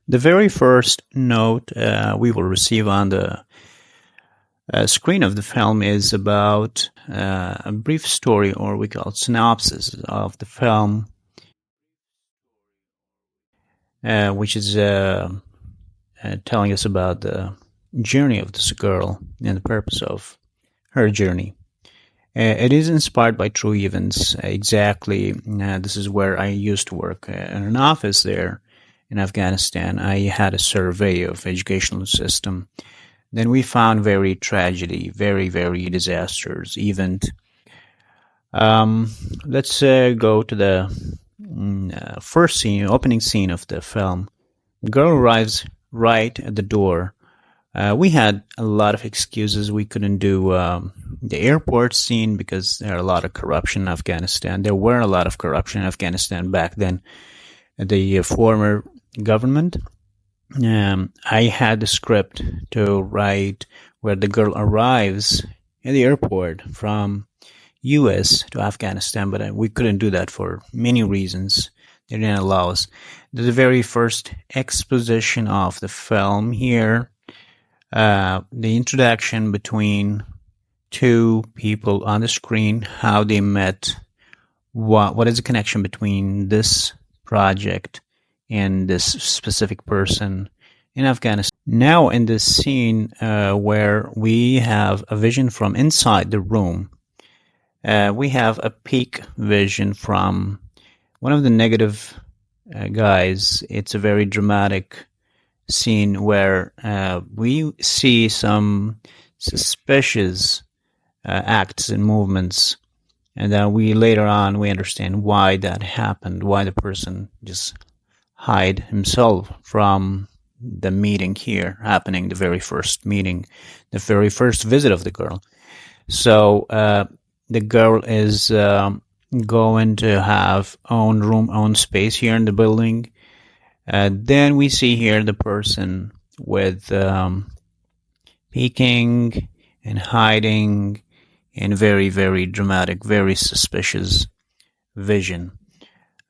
The very first note we will receive on the screen of the film is about a brief story, or we call it synopsis of the film, which is telling us about the journey of this girl and the purpose of her journey. It is inspired by true events. Exactly, this is where I used to work in an office there in Afghanistan. I had a survey of educational system. Then we found very tragedy, very, very disastrous event. Let's go to the first scene, opening scene of the film. The girl arrives right at the door. We had a lot of excuses. We couldn't do the airport scene because there are a lot of corruption in Afghanistan. There were a lot of corruption in Afghanistan back then. The former government. I had the script to write where the girl arrives at the airport from U.S. to Afghanistan, but we couldn't do that for many reasons. They didn't allow us. The very first exposition of the film here, the introduction between two people on the screen, how they met, what is the connection between this project and this specific person in Afghanistan. Now in this scene where we have a vision from inside the room, we have a peak vision from one of the negative guys. It's a very dramatic scene where we see some suspicious acts and movements, and then later on we understand why that happened, why the person just hide himself from the meeting here happening, the very first meeting, the very first visit of the girl. So the girl is going to have own room, own space here in the building. Then we see here the person with peeking and hiding in very, very dramatic, very suspicious vision.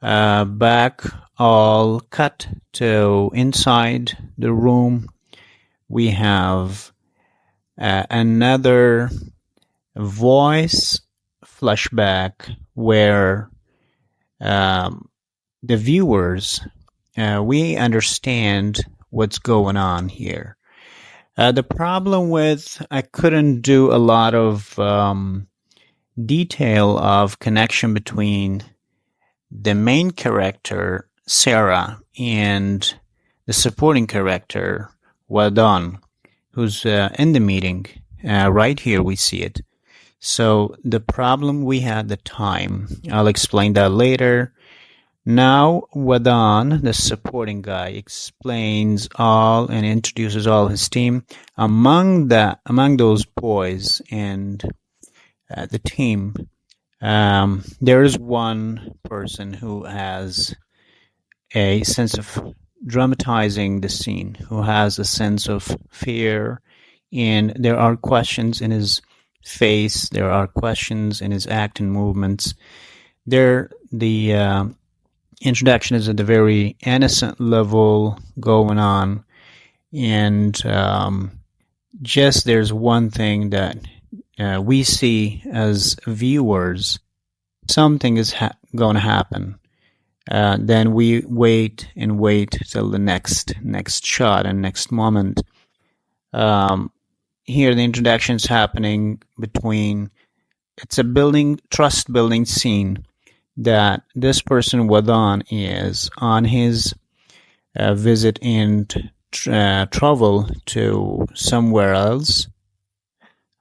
Back all cut to inside the room. We have another voice flashback where the viewers, we understand what's going on here. The problem with, I couldn't do a lot of detail of connection between the main character, Sarah, and the supporting character, Wadon, who's in the meeting. Right here we see it. So the problem we had at the time, I'll explain that later. Now Wadon, the supporting guy, explains all and introduces all his team. Among those boys and the team, there is one person who has a sense of dramatizing the scene, who has a sense of fear, and there are questions in his face, there are questions in his act and movements. The introduction is at the very innocent level going on, and just there's one thing that we see as viewers, something is going to happen. Then we wait and wait till the next shot and next moment. Here the introduction is happening between, it's a trust building scene that this person Wadon is on his visit and travel to somewhere else.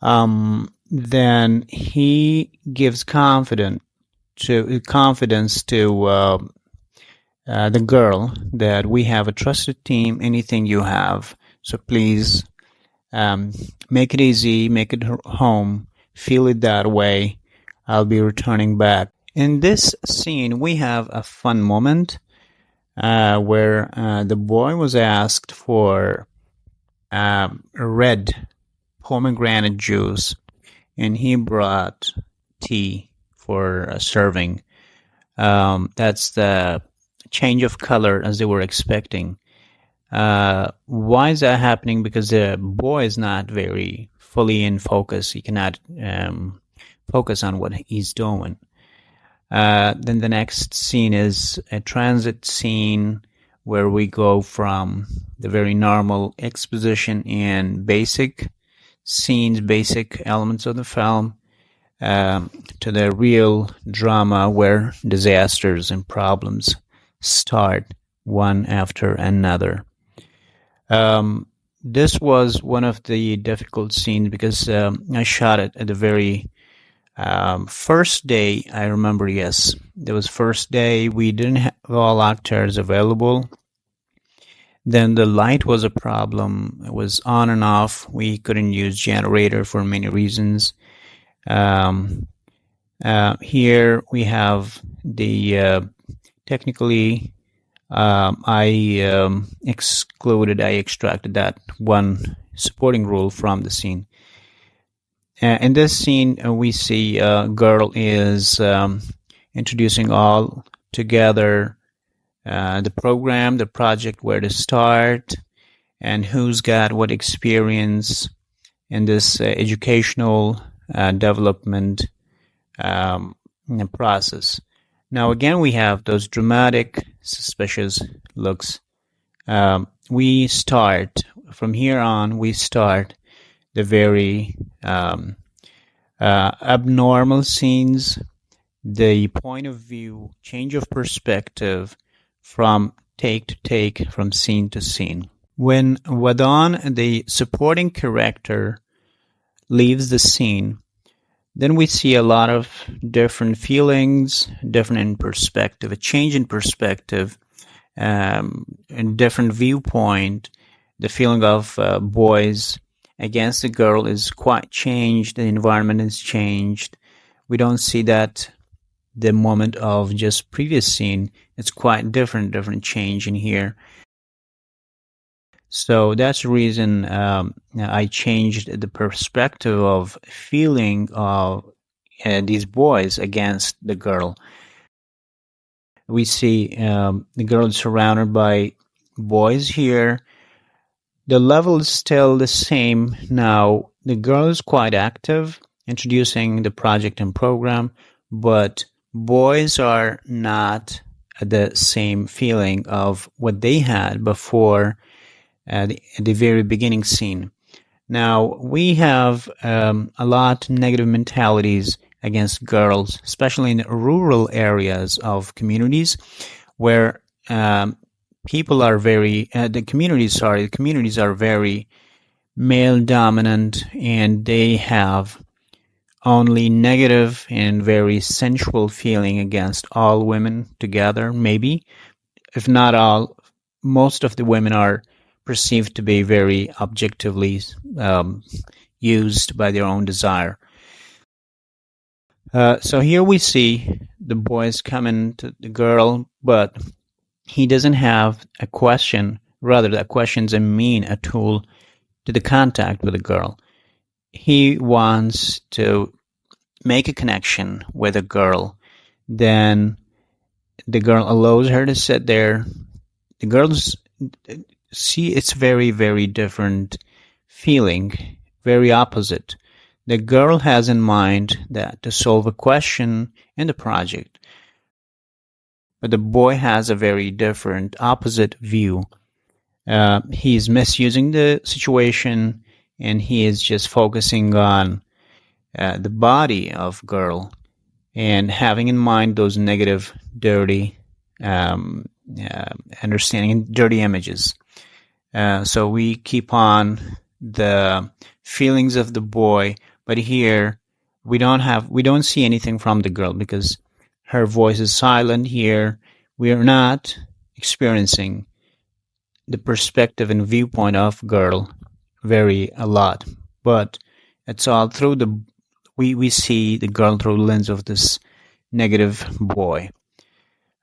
Then he gives confidence to the girl that we have a trusted team, anything you have, so please make it easy, make it home, feel it that way, I'll be returning back. In this scene we have a fun moment where the boy was asked for red pomegranate juice, and he brought tea for serving. That's the change of color as they were expecting. Why is that happening? Because the boy is not very fully in focus. He cannot focus on what he's doing. Then the next scene is a transit scene where we go from the very normal exposition and basic scenes, basic elements of the film, to the real drama where disasters and problems start one after another. This was one of the difficult scenes because I shot it at the very first day. I remember, yes, there was first day. We didn't have all actors available. Then the light was a problem. It was on and off. We couldn't use generator for many reasons. Here we have the technically I extracted that one supporting rule from the scene. In this scene, we see a girl is introducing all together the program, the project, where to start, and who's got what experience in this educational development process. Now, again, we have those dramatic, suspicious looks. We start, from here on, we start the very abnormal scenes, the point of view, change of perspective from take to take, from scene to scene. When Wadon, the supporting character, leaves the scene, then we see a lot of different feelings, different in perspective, a change in perspective, and different viewpoint. The feeling of boys against the girl is quite changed. The environment is changed. We don't see that the moment of just previous scene. It's quite different change in here. So that's the reason I changed the perspective of feeling of these boys against the girl. We see the girl is surrounded by boys here. The level is still the same now. The girl is quite active, introducing the project and program, but boys are not the same feeling of what they had before the very beginning scene. Now, we have a lot of negative mentalities against girls, especially in rural areas of communities where people are very, the communities are very male dominant, and they have only negative and very sensual feeling against all women together, maybe. If not all, most of the women are perceived to be very objectively used by their own desire. So here we see the boys coming to the girl, but he doesn't have a question. Rather, the question's a tool to the contact with the girl. He wants to make a connection with a girl. Then the girl allows her to sit there. The girls see it's very, very different feeling, very opposite. The girl has in mind that to solve a question in the project, but the boy has a very different, opposite view. He's misusing the situation, and he is just focusing on the body of girl and having in mind those negative, dirty understanding, dirty images. So we keep on the feelings of the boy, but here we don't see anything from the girl because her voice is silent. Here we are not experiencing the perspective and viewpoint of girl a lot, but it's all through we see the girl through the lens of this negative boy.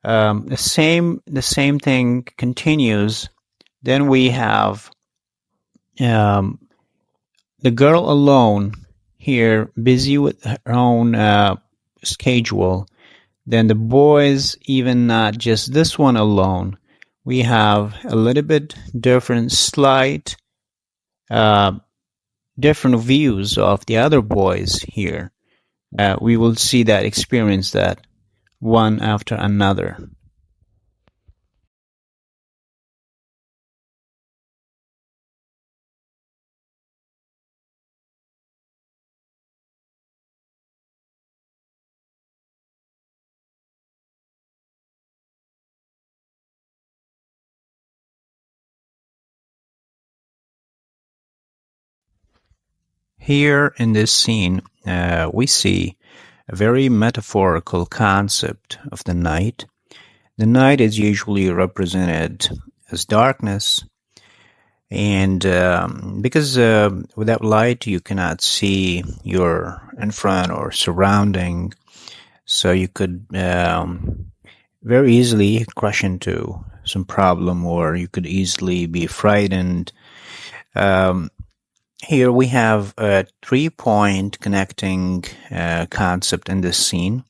The same thing continues. Then we have the girl alone here, busy with her own schedule. Then the boys, even not just this one alone. we have a little bit different, slight, uh, different views of the other boys here. We will see that, experience that one after another. Here in this scene, we see a very metaphorical concept of the night. The night is usually represented as darkness, and because without light you cannot see your in front or surrounding, so you could very easily crash into some problem, or you could easily be frightened. Um, Here we have a 3-point connecting concept in this scene.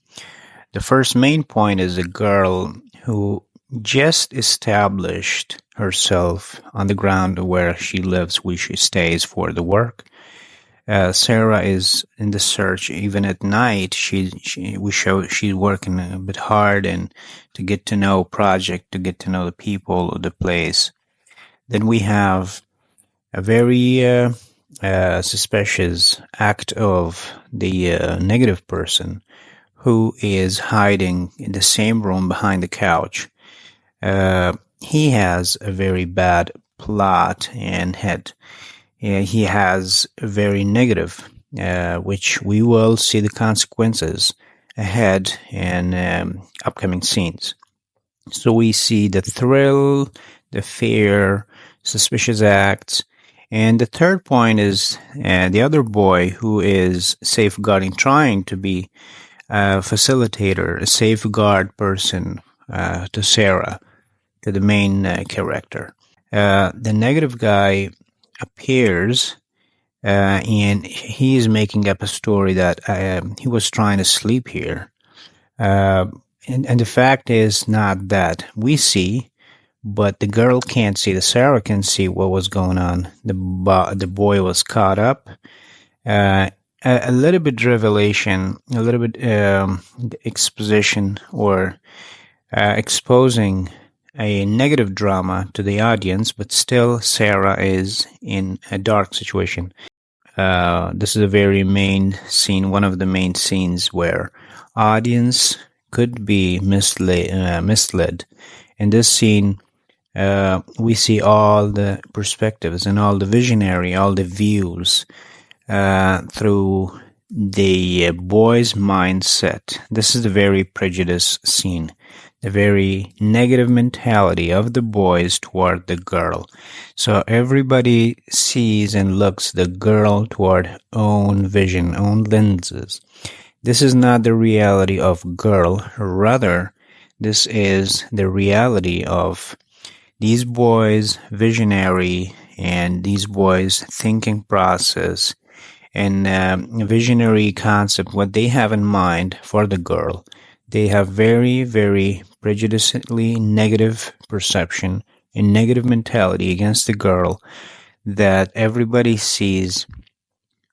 The first main point is a girl who just established herself on the ground where she lives, where she stays for the work. Sarah is in the search even at night. We show she's working a bit hard and to get to know project, to get to know the people of the place. Then we have a very suspicious act of the negative person who is hiding in the same room behind the couch. He has a very bad plot and he has a very negative, which we will see the consequences ahead in upcoming scenes. So we see the thrill, the fear, suspicious acts, and the third point is the other boy who is safeguarding, trying to be a facilitator, a safeguard person to Sarah, to the main character. The negative guy appears and he is making up a story that he was trying to sleep here. And the fact is not that we see, but the girl can't see. The Sarah can see what was going on. The boy was caught up. A little bit revelation, a little bit exposition, or exposing a negative drama to the audience, but still Sarah is in a dark situation. This is a very main scene, one of the main scenes where audience could be misled. In this scene, we see all the perspectives and all the visionary, all the views through the boy's mindset. This is a very prejudiced scene, the very negative mentality of the boys toward the girl. So everybody sees and looks the girl toward own vision, own lenses. This is not the reality of girl, rather this is the reality of these boys' visionary and these boys' thinking process and visionary concept, what they have in mind for the girl. They have very, very prejudicedly negative perception and negative mentality against the girl, that everybody sees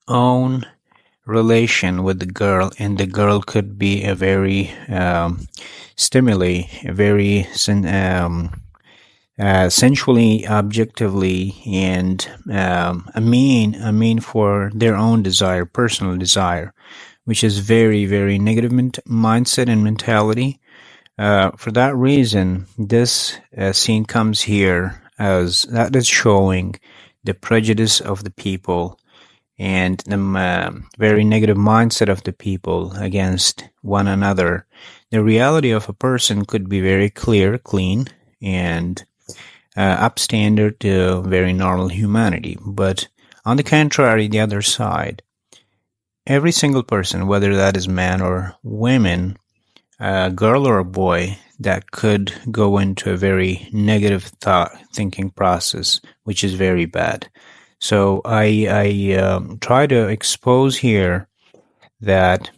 own relation with the girl, and the girl could be a very stimuli, a very sensually, objectively, and a mean for their own desire, personal desire, which is very, very negative mindset and mentality. For that reason, this scene comes here as that is showing the prejudice of the people and the very negative mindset of the people against one another. The reality of a person could be very clear, clean, and upstandard to very normal humanity. But on the contrary, the other side, every single person, whether that is man or women, a girl or a boy, that could go into a very negative thinking process, which is very bad. So I try to expose here that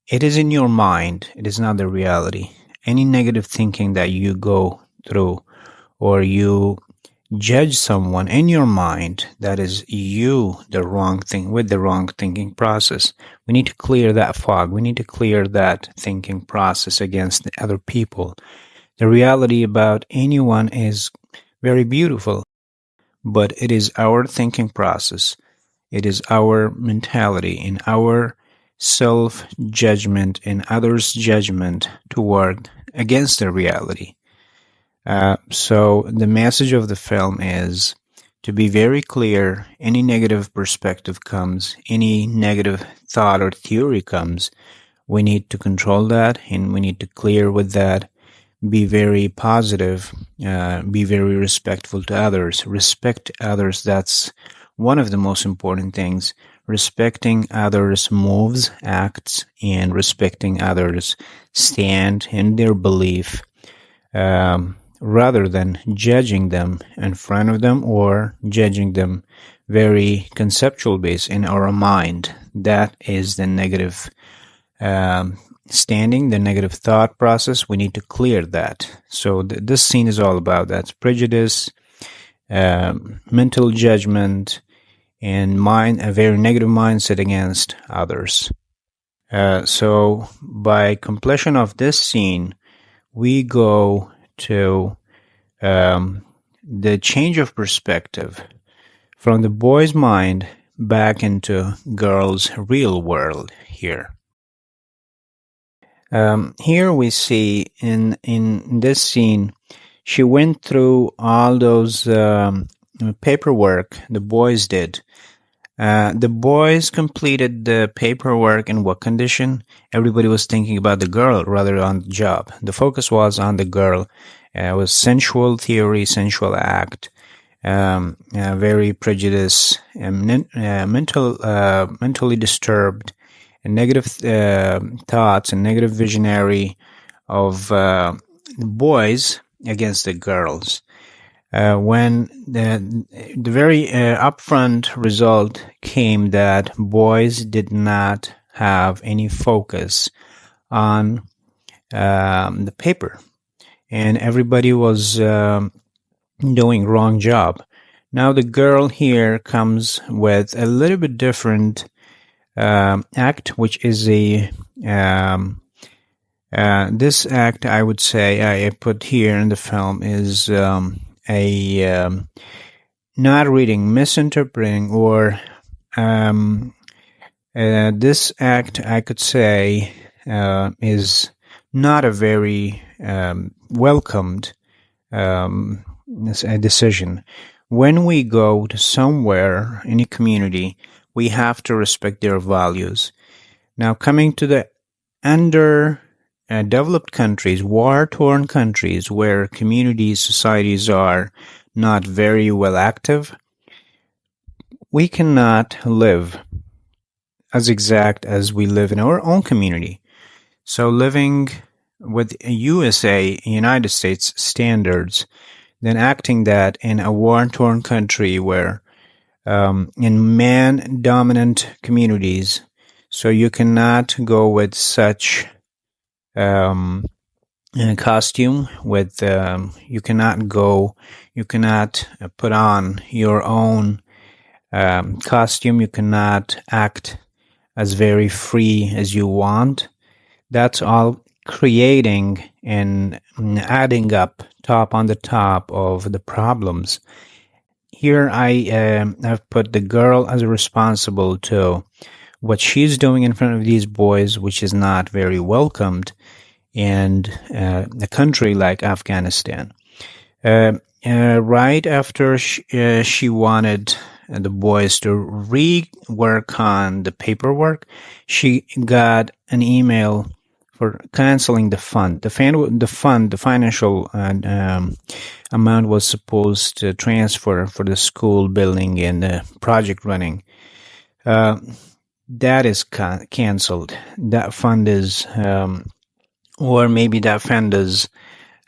it is in your mind, it is not the reality. Any negative thinking that you go through, or you judge someone in your mind, that is you, the wrong thing, with the wrong thinking process. We need to clear that fog. We need to clear that thinking process against the other people. The reality about anyone is very beautiful, but it is our thinking process. It is our mentality and our self-judgment and others' judgment to work against the reality. So the message of the film is to be very clear. Any negative perspective comes, any negative thought or theory comes, we need to control that and we need to clear with that. Be very positive, be very respectful to others, respect others. That's one of the most important things. Respecting others' moves, acts, and respecting others' stand and their belief, rather than judging them in front of them or judging them very conceptual based in our mind. That is the negative standing, the negative thought process. We need to clear that. So this scene is all about that: prejudice, mental judgment, and a very negative mindset against others. So by completion of this scene, we go to the change of perspective from the boy's mind back into girl's real world here. Here we see in this scene, she went through all those paperwork the boys did. The boys completed the paperwork in what condition? Everybody was thinking about the girl rather on the job. The focus was on the girl. It was sensual theory, sensual act, very prejudiced, mentally disturbed, and negative thoughts and negative visionary of boys against the girls. When the very upfront result came that boys did not have any focus on the paper, and everybody was doing wrong job. Now the girl here comes with a little bit different act, which is a this act, I would say, I put here in the film is not reading, misinterpreting, or this act, I could say, is not a very welcomed decision. When we go to somewhere in a community, we have to respect their values. Now, coming to the underdeveloped countries, war-torn countries, where communities, societies are not very well active, we cannot live as exact as we live in our own community. So living with United States standards, then acting that in a war-torn country where in man-dominant communities, so you cannot go with such costume with you cannot put on your own costume. You cannot act as very free as you want. That's all creating and adding up top on the top of the problems. Here I've put the girl as responsible to what she's doing in front of these boys, which is not very welcomed in a country like Afghanistan. Right after she wanted the boys to rework on the paperwork, she got an email for canceling the fund. The financial amount was supposed to transfer for the school building and the project running. That is canceled. That fund is, or maybe that fund is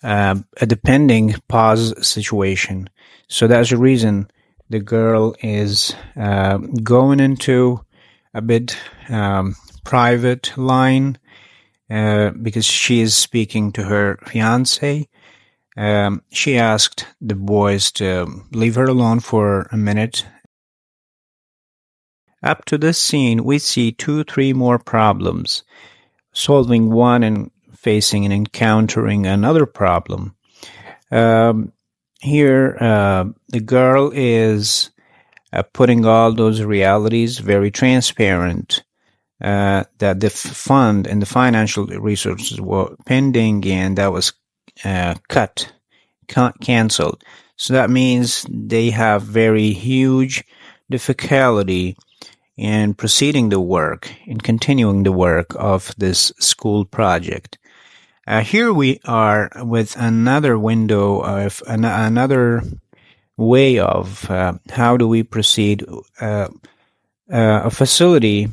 a depending pause situation. So that's the reason the girl is going into a bit private line because she is speaking to her fiance. She asked the boys to leave her alone for a minute. Up to this scene, we see 2, 3 more problems, solving one and facing and encountering another problem. Here, the girl is putting all those realities very transparent, that the fund and the financial resources were pending, and that was canceled. So that means they have very huge difficulty in proceeding the work, in continuing the work of this school project. Here we are with another window of another way of how do we proceed a facility,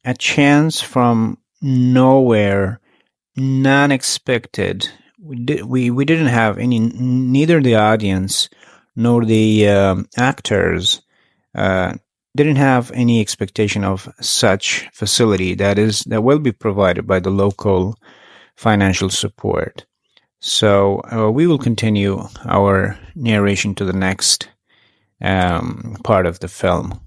a chance from nowhere, non-expected. We didn't have any, neither the audience nor the actors didn't have any expectation of such facility that will be provided by the local financial support. So we will continue our narration to the next part of the film.